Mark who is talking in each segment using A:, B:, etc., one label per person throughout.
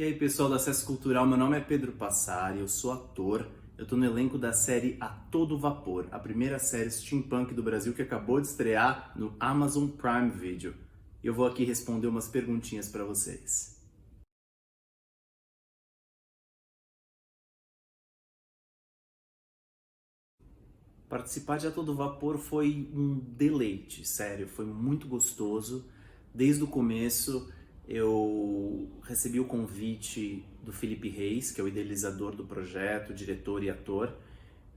A: E aí pessoal do Acesso Cultural, meu nome é Pedro Passari, eu sou ator, eu tô no elenco da série A Todo Vapor, a primeira série steampunk do Brasil que acabou de estrear no Amazon Prime Video. E eu vou aqui responder umas perguntinhas para vocês. Participar de A Todo Vapor foi um deleite, sério, foi muito gostoso. Desde o começo eu recebi o convite do Felipe Reis, que é o idealizador do projeto, diretor e ator.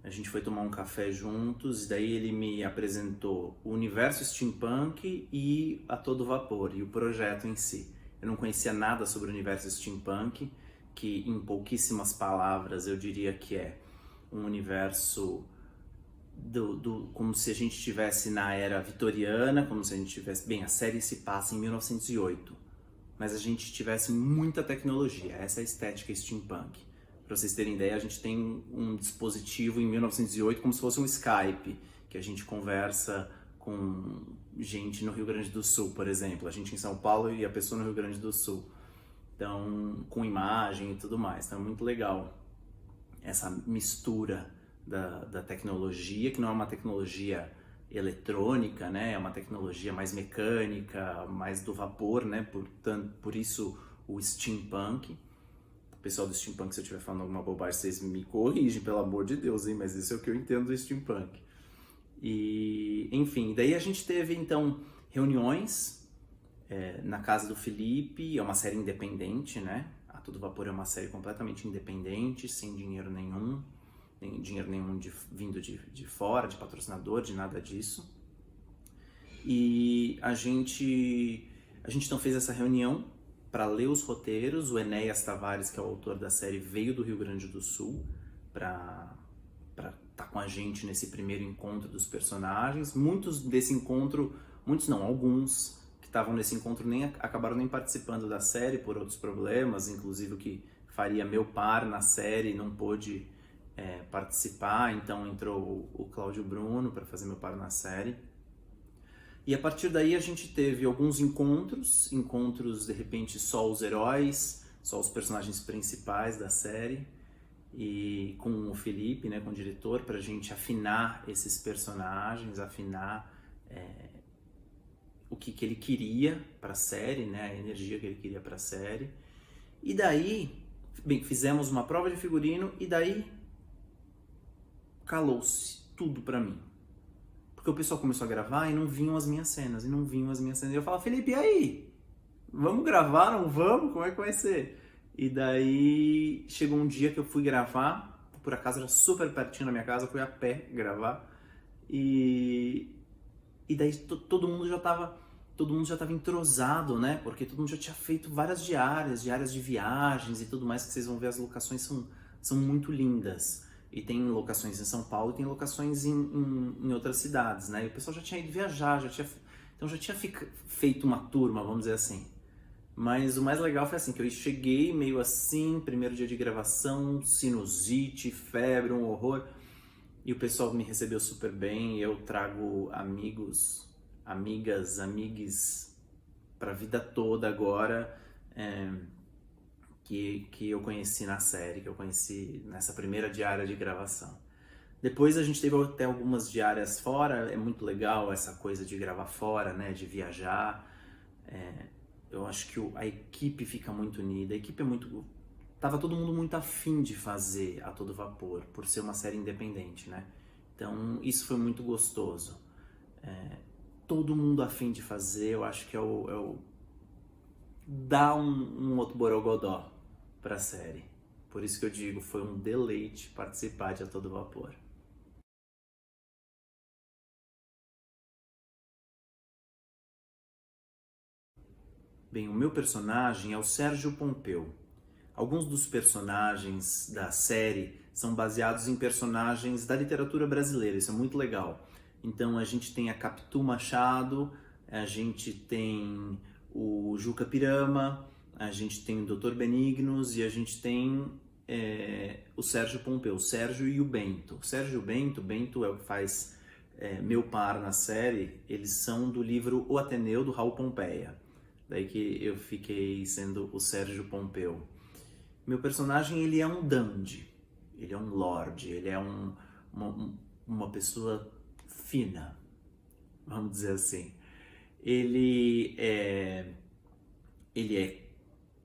A: A gente foi tomar um café juntos, e daí ele me apresentou o universo steampunk e A Todo Vapor, e o projeto em si. Eu não conhecia nada sobre o universo steampunk, que em pouquíssimas palavras eu diria que é um universo como se a gente estivesse na era vitoriana, como se a gente tivesse... Bem, a série se passa em 1908, mas a gente tivesse muita tecnologia, essa é a estética steampunk. Para vocês terem ideia, a gente tem um dispositivo em 1908 como se fosse um Skype, que a gente conversa com gente no Rio Grande do Sul, por exemplo. A gente em São Paulo e a pessoa no Rio Grande do Sul. Então, com imagem e tudo mais. Então é muito legal essa mistura da tecnologia, que não é uma tecnologia eletrônica, né? É uma tecnologia mais mecânica, mais do vapor, né? Portanto, por isso o steampunk. Pessoal do steampunk, se eu estiver falando alguma bobagem, vocês me corrigem, pelo amor de Deus, hein? Mas isso é o que eu entendo do steampunk. E, enfim, daí a gente teve, então, reuniões na casa do Felipe, é uma série independente, né? A Todo Vapor é uma série completamente independente, sem dinheiro nenhum, nem dinheiro nenhum vindo de fora, de patrocinador, de nada disso. E a gente então fez essa reunião para ler os roteiros. O Enéas Tavares, que é o autor da série, veio do Rio Grande do Sul para estar com a gente nesse primeiro encontro dos personagens. Muitos desse encontro, muitos não, alguns que estavam nesse encontro acabaram nem participando da série por outros problemas, inclusive o que faria meu par na série não pôde participar, então entrou o Cláudio Bruno para fazer meu par na série. E a partir daí a gente teve alguns encontros de repente só os heróis, só os personagens principais da série, e com o Felipe, né, com o diretor, para a gente afinar esses personagens, afinar o que ele queria para a série, né, a energia que ele queria para a série. E daí, bem, fizemos uma prova de figurino e daí calou-se tudo para mim. Porque o pessoal começou a gravar e não vinham as minhas cenas, E eu falava, Felipe, e aí? Vamos gravar, não vamos? Como é que vai ser? E daí chegou um dia que eu fui gravar, por acaso era super pertinho da minha casa, eu fui a pé gravar, e daí todo mundo já estava entrosado, né? Porque todo mundo já tinha feito várias diárias de viagens e tudo mais, que vocês vão ver, as locações são muito lindas. E tem locações em São Paulo e tem locações em outras cidades, né? E o pessoal já tinha ido viajar, então já tinha feito uma turma, vamos dizer assim. Mas o mais legal foi assim, que eu cheguei meio assim, primeiro dia de gravação, sinusite, febre, um horror. E o pessoal me recebeu super bem, eu trago amigos, amigas, amigues para a vida toda agora, que eu conheci na série, que eu conheci nessa primeira diária de gravação. Depois a gente teve até algumas diárias fora, é muito legal essa coisa de gravar fora, né, de viajar. Eu acho que a equipe fica muito unida, a equipe é muito... Tava todo mundo muito afim de fazer A Todo Vapor, por ser uma série independente, né? Então isso foi muito gostoso. Todo mundo afim de fazer, eu acho que dá um outro borogodó pra série. Por isso que eu digo, foi um deleite participar de A Todo Vapor. Bem, o meu personagem é o Sérgio Pompeu. Alguns dos personagens da série são baseados em personagens da literatura brasileira, isso é muito legal. Então a gente tem a Capitu Machado, a gente tem o Juca Pirama, a gente tem o Dr. Benignos e a gente tem o Sérgio Pompeu, o Sérgio e o Bento. O Sérgio e o Bento é o que faz meu par na série, eles são do livro O Ateneu, do Raul Pompeia. Daí que eu fiquei sendo o Sérgio Pompeu. Meu personagem, ele é um dandy, ele é um lord, ele é uma pessoa fina, vamos dizer assim. Ele é, ele é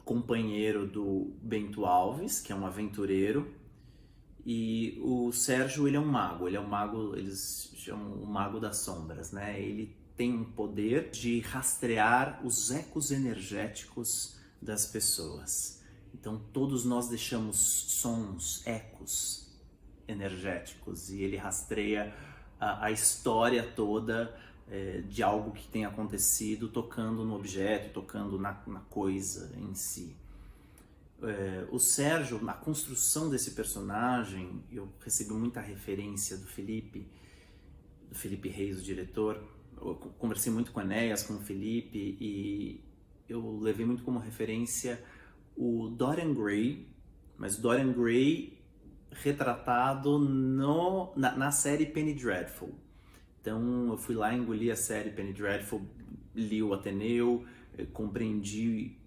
A: companheiro do Bento Alves, que é um aventureiro, e o Sérgio, ele é um mago, eles chamam o Mago das Sombras, né? Ele tem um poder de rastrear os ecos energéticos das pessoas. Então todos nós deixamos sons, ecos energéticos, e ele rastreia a história toda de algo que tem acontecido, tocando no objeto, tocando na coisa em si. O Sérgio, na construção desse personagem, eu recebi muita referência do Felipe Reis, o diretor. Eu conversei muito com o Enéas, com o Felipe, e eu levei muito como referência o Dorian Gray, mas o Dorian Gray retratado na série Penny Dreadful. Então eu fui lá, engoli a série Penny Dreadful, li o Ateneu, compreendi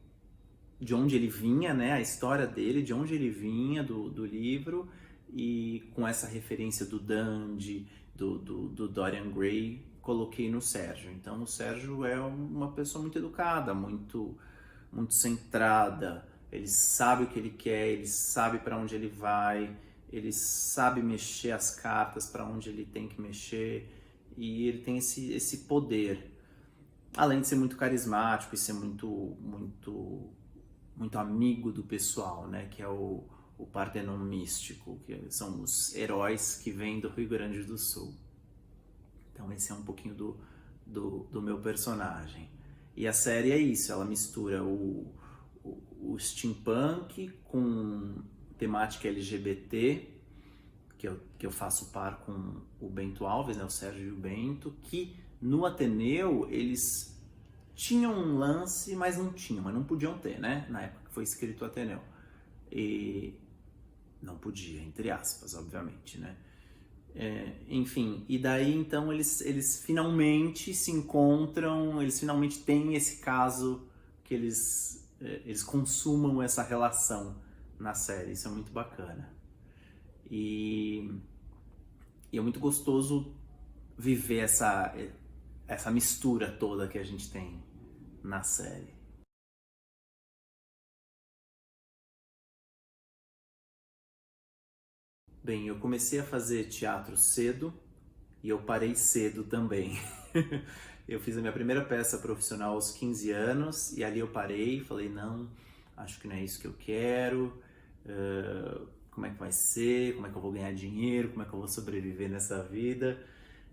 A: de onde ele vinha, né, a história dele, de onde ele vinha do livro, e com essa referência do Dandy, do Dorian Gray, coloquei no Sérgio. Então o Sérgio é uma pessoa muito educada, muito centrada, ele sabe o que ele quer, ele sabe para onde ele vai, ele sabe mexer as cartas para onde ele tem que mexer, e ele tem esse poder, além de ser muito carismático e ser muito amigo do pessoal, né? Que é o Partenon místico, que são os heróis que vêm do Rio Grande do Sul. Então esse é um pouquinho do meu personagem. E a série é isso, ela mistura o steampunk com temática LGBT, que eu faço par com o Bento Alves, né, o Sérgio e o Bento, que no Ateneu eles tinham um lance, mas não podiam ter, né? Na época que foi escrito o Ateneu. E não podia, entre aspas, obviamente, né? Enfim, e daí então eles finalmente se encontram, eles finalmente têm esse caso que eles consumam essa relação na série. Isso é muito bacana. E é muito gostoso viver essa mistura toda que a gente tem na série. Bem, eu comecei a fazer teatro cedo e eu parei cedo também. Eu fiz a minha primeira peça profissional aos 15 anos e ali eu parei, falei, não, acho que não é isso que eu quero, como é que vai ser, como é que eu vou ganhar dinheiro, como é que eu vou sobreviver nessa vida.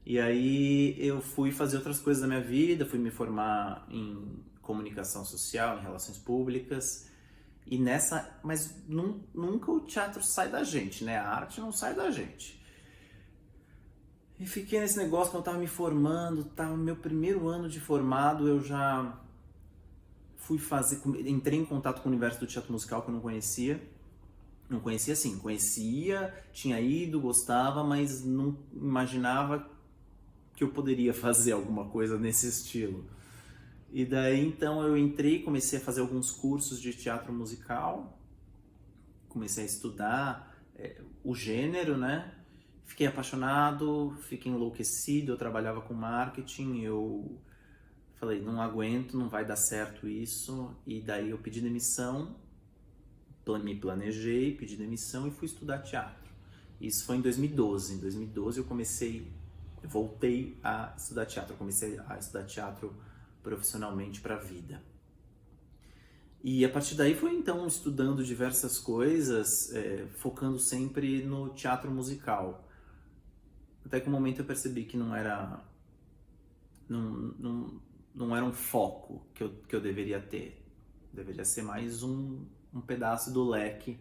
A: E aí eu fui fazer outras coisas da minha vida, fui me formar em comunicação social, em relações públicas, e mas nunca o teatro sai da gente, né? A arte não sai da gente. E fiquei nesse negócio quando eu tava me formando, tava no meu primeiro ano de formado, eu já entrei em contato com o universo do teatro musical que eu não conhecia. Não conhecia assim, conhecia, tinha ido, gostava, mas não imaginava que eu poderia fazer alguma coisa nesse estilo. E daí então eu entrei, comecei a fazer alguns cursos de teatro musical, comecei a estudar o gênero, né? Fiquei apaixonado, fiquei enlouquecido, eu trabalhava com marketing, eu falei, não aguento, não vai dar certo isso, e daí eu pedi demissão, me planejei, pedi demissão e fui estudar teatro. Isso foi em 2012. Em 2012 eu voltei a estudar teatro, eu comecei a estudar teatro profissionalmente para a vida. E a partir daí foi então estudando diversas coisas, focando sempre no teatro musical. Até que um momento eu percebi que não era um foco que eu deveria ter. Deveria ser mais um pedaço do leque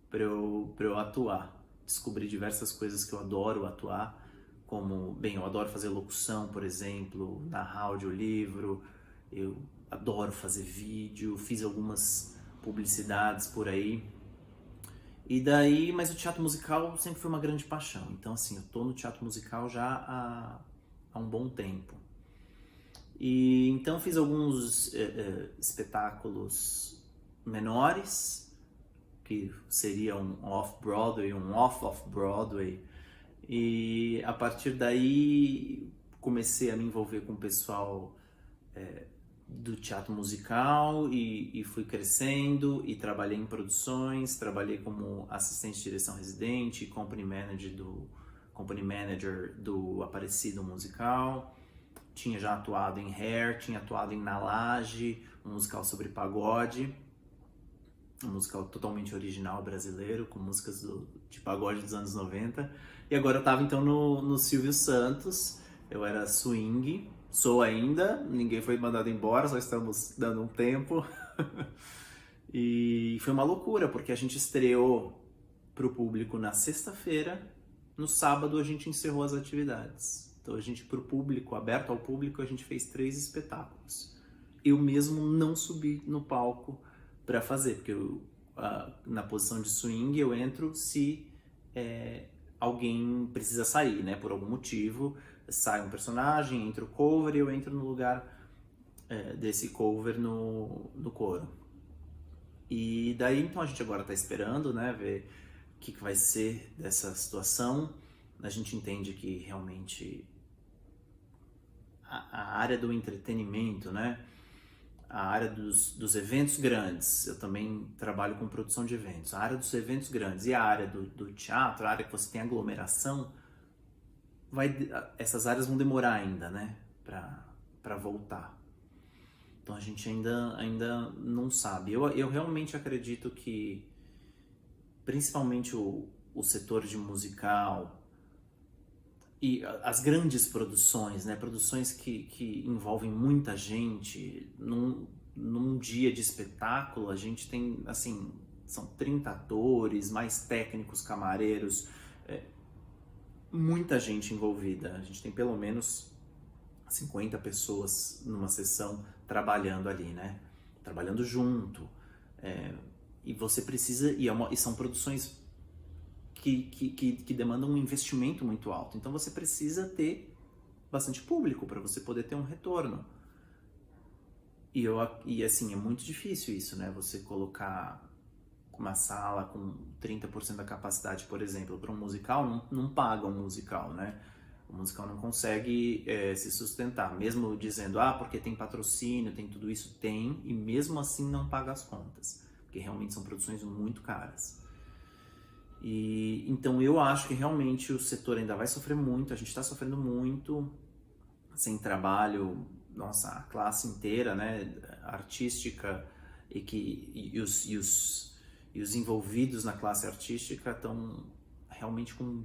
A: para eu atuar. Descobri diversas coisas que eu adoro atuar, como, bem, eu adoro fazer locução, por exemplo, narrar audiolivro, eu adoro fazer vídeo, fiz algumas publicidades por aí. E daí, mas o teatro musical sempre foi uma grande paixão. Então, assim, eu tô no teatro musical já há um bom tempo. E então fiz alguns espetáculos menores, que seria um off-Broadway, um off-off-Broadway. E a partir daí comecei a me envolver com o pessoal do teatro musical e fui crescendo e trabalhei em produções, trabalhei como assistente de direção residente, company manager do Aparecido Musical, tinha já atuado em Hair, tinha atuado em Na Laje, um musical sobre pagode, um musical totalmente original brasileiro, com músicas de pagode dos anos 90, e agora eu estava então no Silvio Santos, eu era swing, sou ainda, ninguém foi mandado embora, só estamos dando um tempo. E foi uma loucura, porque a gente estreou para o público na sexta-feira, no sábado a gente encerrou as atividades. Então a gente, para o público, aberto ao público, a gente fez 3 espetáculos. Eu mesmo não subi no palco para fazer, porque na posição de swing eu entro se alguém precisa sair, né, por algum motivo. Sai um personagem, entra o cover e eu entro no lugar desse cover no coro. E daí então a gente agora está esperando, né, ver o que vai ser dessa situação. A gente entende que realmente a área do entretenimento, né, a área dos eventos grandes, eu também trabalho com produção de eventos, a área dos eventos grandes e a área do teatro, a área que você tem aglomeração, essas áreas vão demorar ainda, né, para voltar. Então a gente ainda não sabe. Eu realmente acredito que, principalmente o setor de musical e as grandes produções, né, produções que envolvem muita gente, num dia de espetáculo a gente tem, assim, são 30 atores, mais técnicos, camareiros, muita gente envolvida. A gente tem pelo menos 50 pessoas numa sessão trabalhando ali, né? Trabalhando junto. E você precisa... E são produções que demandam um investimento muito alto. Então você precisa ter bastante público para você poder ter um retorno. E assim, é muito difícil isso, né? Você colocar uma sala com 30% da capacidade, por exemplo, para um musical, não paga um musical, né? O musical não consegue se sustentar, mesmo dizendo, porque tem patrocínio, tem tudo isso, tem, e mesmo assim não paga as contas, porque realmente são produções muito caras. E então eu acho que realmente o setor ainda vai sofrer muito, a gente está sofrendo muito, sem trabalho, nossa, a classe inteira, né, artística, e os envolvidos na classe artística estão realmente com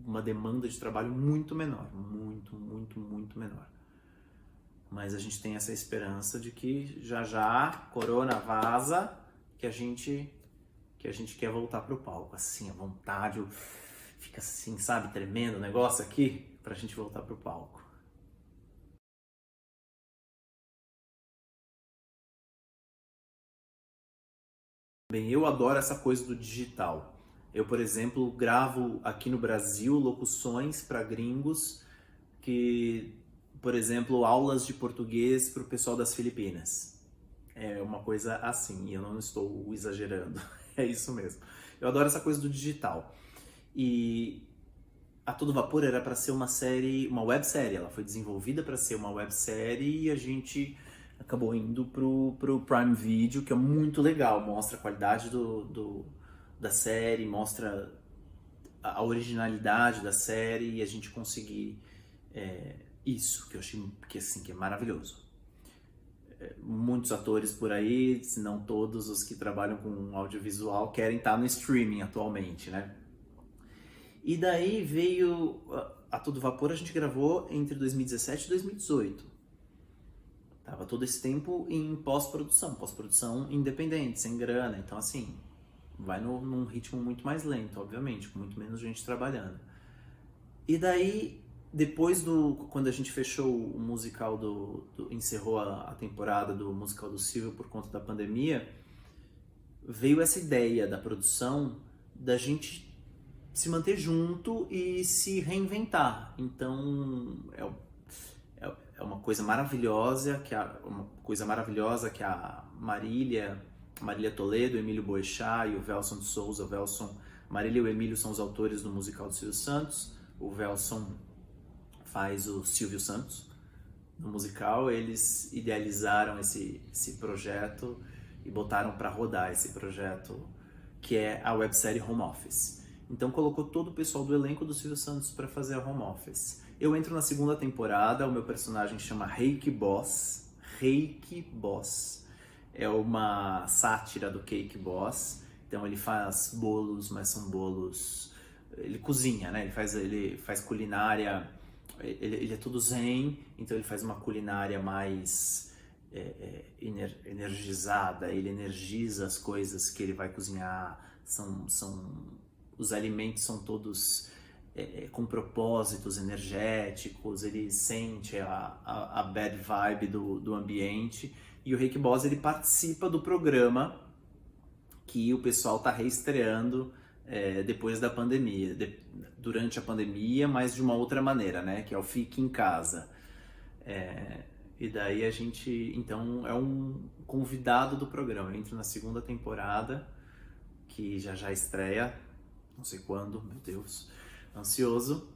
A: uma demanda de trabalho muito menor, muito menor. Mas a gente tem essa esperança de que já corona vaza, que a gente quer voltar pro palco, assim, a vontade, fica assim, sabe, tremendo o negócio aqui, pra gente voltar pro palco. Bem, eu adoro essa coisa do digital. Eu, por exemplo, gravo aqui no Brasil locuções para gringos que, por exemplo, aulas de português para o pessoal das Filipinas. É uma coisa assim, e eu não estou exagerando, é isso mesmo. Eu adoro essa coisa do digital. E A Todo Vapor era para ser uma série, uma websérie, ela foi desenvolvida para ser uma websérie e a gente acabou indo pro Prime Video, que é muito legal, mostra a qualidade da série, mostra a originalidade da série e a gente conseguir isso, que eu achei que é maravilhoso. Muitos atores por aí, se não todos os que trabalham com audiovisual, querem estar no streaming atualmente, né? E daí veio A Todo Vapor, a gente gravou entre 2017 e 2018. Tava todo esse tempo em pós-produção independente, sem grana. Então, assim, vai num ritmo muito mais lento, obviamente, com muito menos gente trabalhando. E daí, depois quando a gente fechou o musical encerrou a temporada do musical do Silvio por conta da pandemia, veio essa ideia da produção da gente se manter junto e se reinventar. Então, é uma coisa maravilhosa que a Marília, Marília Toledo, Emílio Boechat e o Velson de Souza. Marília e o Emílio são os autores do musical do Silvio Santos. O Velson faz o Silvio Santos no musical. Eles idealizaram esse projeto e botaram para rodar esse projeto, que é a websérie Home Office. Então colocou todo o pessoal do elenco do Silvio Santos para fazer a Home Office. Eu entro na segunda temporada, o meu personagem chama Reiki Boss. Reiki Boss. É uma sátira do Cake Boss. Então ele faz bolos, mas são bolos... Ele cozinha, né? Ele faz culinária... Ele é todo zen, então ele faz uma culinária mais energizada. Ele energiza as coisas que ele vai cozinhar. Os alimentos são todos com propósitos energéticos. Ele sente a bad vibe do ambiente. E o Reiki Boss, ele participa do programa que o pessoal está reestreando depois da pandemia, durante a pandemia, mas de uma outra maneira, né? Que é o Fique em Casa. E daí a gente, então, é um convidado do programa. Eu entro na segunda temporada, que já estreia, não sei quando, meu Deus, ansioso.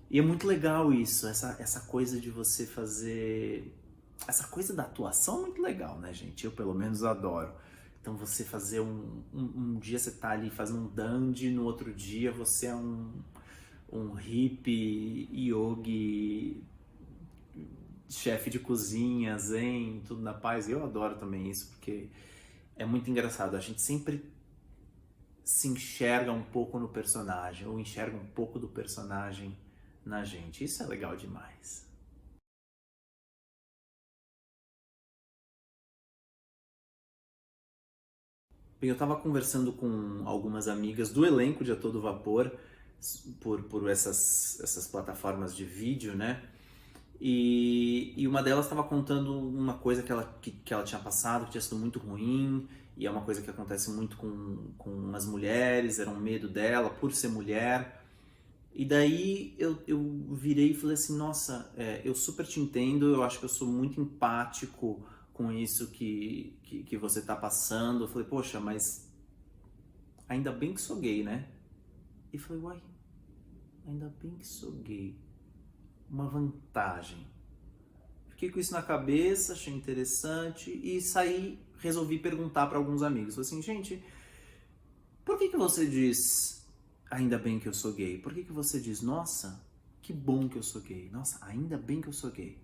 A: E é muito legal isso, essa coisa de você fazer... Essa coisa da atuação é muito legal, né, gente? Eu, pelo menos, adoro. Então, você fazer um dia você tá ali fazendo um dandy, no outro dia você é um hippie, yogi, chefe de cozinha, zen, tudo na paz. E eu adoro também isso, porque é muito engraçado. A gente sempre se enxerga um pouco no personagem, ou enxerga um pouco do personagem na gente. Isso é legal demais. Bem, eu estava conversando com algumas amigas do elenco de A Todo Vapor por essas plataformas de vídeo, né? E uma delas estava contando uma coisa que ela tinha passado, que tinha sido muito ruim, e é uma coisa que acontece muito com as mulheres, era um medo dela por ser mulher. E daí eu virei e falei assim, nossa, eu super te entendo, eu acho que eu sou muito empático com isso que você tá passando. Eu falei, poxa, mas ainda bem que sou gay, né? E falei, uai, ainda bem que sou gay. Uma vantagem. Fiquei com isso na cabeça, achei interessante e saí, resolvi perguntar para alguns amigos. Falei assim, gente, por que você diz ainda bem que eu sou gay? Por que você diz, nossa, que bom que eu sou gay? Nossa, ainda bem que eu sou gay.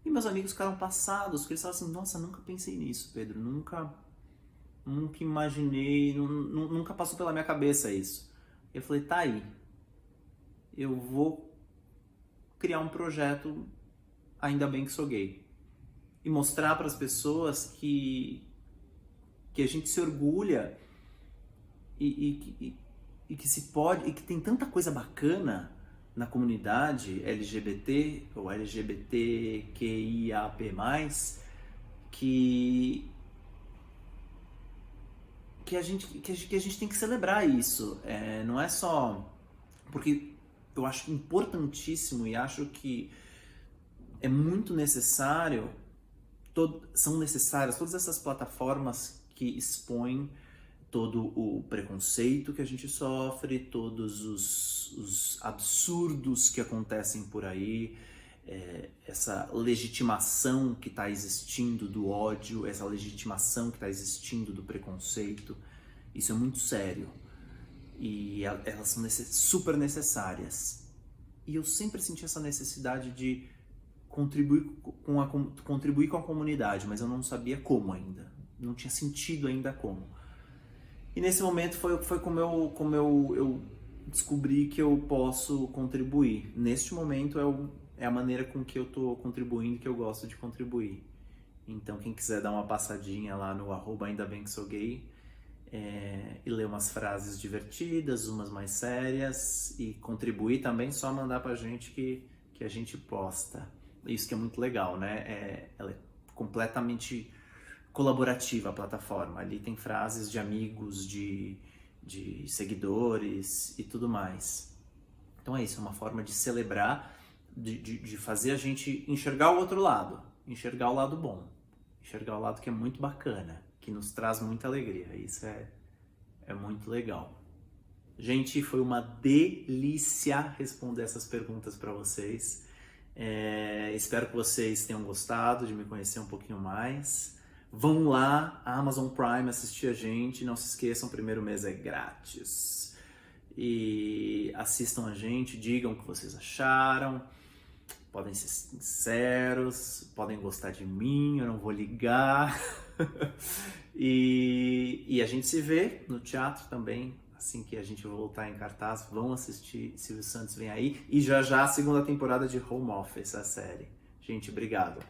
A: E meus amigos ficaram passados, porque eles falaram assim, nossa, nunca pensei nisso, Pedro, nunca imaginei, nunca passou pela minha cabeça isso. Eu falei, tá aí, eu vou criar um projeto, ainda bem que sou gay. E mostrar para as pessoas que a gente se orgulha e que se pode, e que tem tanta coisa bacana na comunidade LGBT ou LGBTQIAP+, que a gente tem que celebrar isso. Não é só... Porque eu acho importantíssimo e acho que é muito necessário, são necessárias todas essas plataformas que expõem todo o preconceito que a gente sofre, todos os absurdos que acontecem por aí, essa legitimação que está existindo do ódio, essa legitimação que está existindo do preconceito. Isso é muito sério e elas são super necessárias. E eu sempre senti essa necessidade de contribuir com a comunidade, mas eu não sabia como ainda, não tinha sentido ainda como. E nesse momento foi como eu descobri que eu posso contribuir. Neste momento é a maneira com que eu estou contribuindo, que eu gosto de contribuir. Então quem quiser dar uma passadinha lá no @ainda bem que sou gay e ler umas frases divertidas, umas mais sérias e contribuir também, só mandar pra gente que a gente posta. Isso que é muito legal, né? Ela é completamente colaborativa a plataforma. Ali tem frases de amigos, de seguidores e tudo mais. Então é isso, é uma forma de celebrar, de fazer a gente enxergar o outro lado, enxergar o lado bom, enxergar o lado que é muito bacana. que nos traz muita alegria. Isso é muito legal. Gente, foi uma delícia responder essas perguntas para vocês. Espero que vocês tenham gostado de me conhecer um pouquinho mais. Vão lá, Amazon Prime, assistir a gente. Não se esqueçam, o primeiro mês é grátis. E assistam a gente, digam o que vocês acharam. Podem ser sinceros, podem gostar de mim, eu não vou ligar. E a gente se vê no teatro também, assim que a gente voltar em cartaz. Vão assistir Silvio Santos Vem Aí. E já já a segunda temporada de Home Office, a série. Gente, obrigado.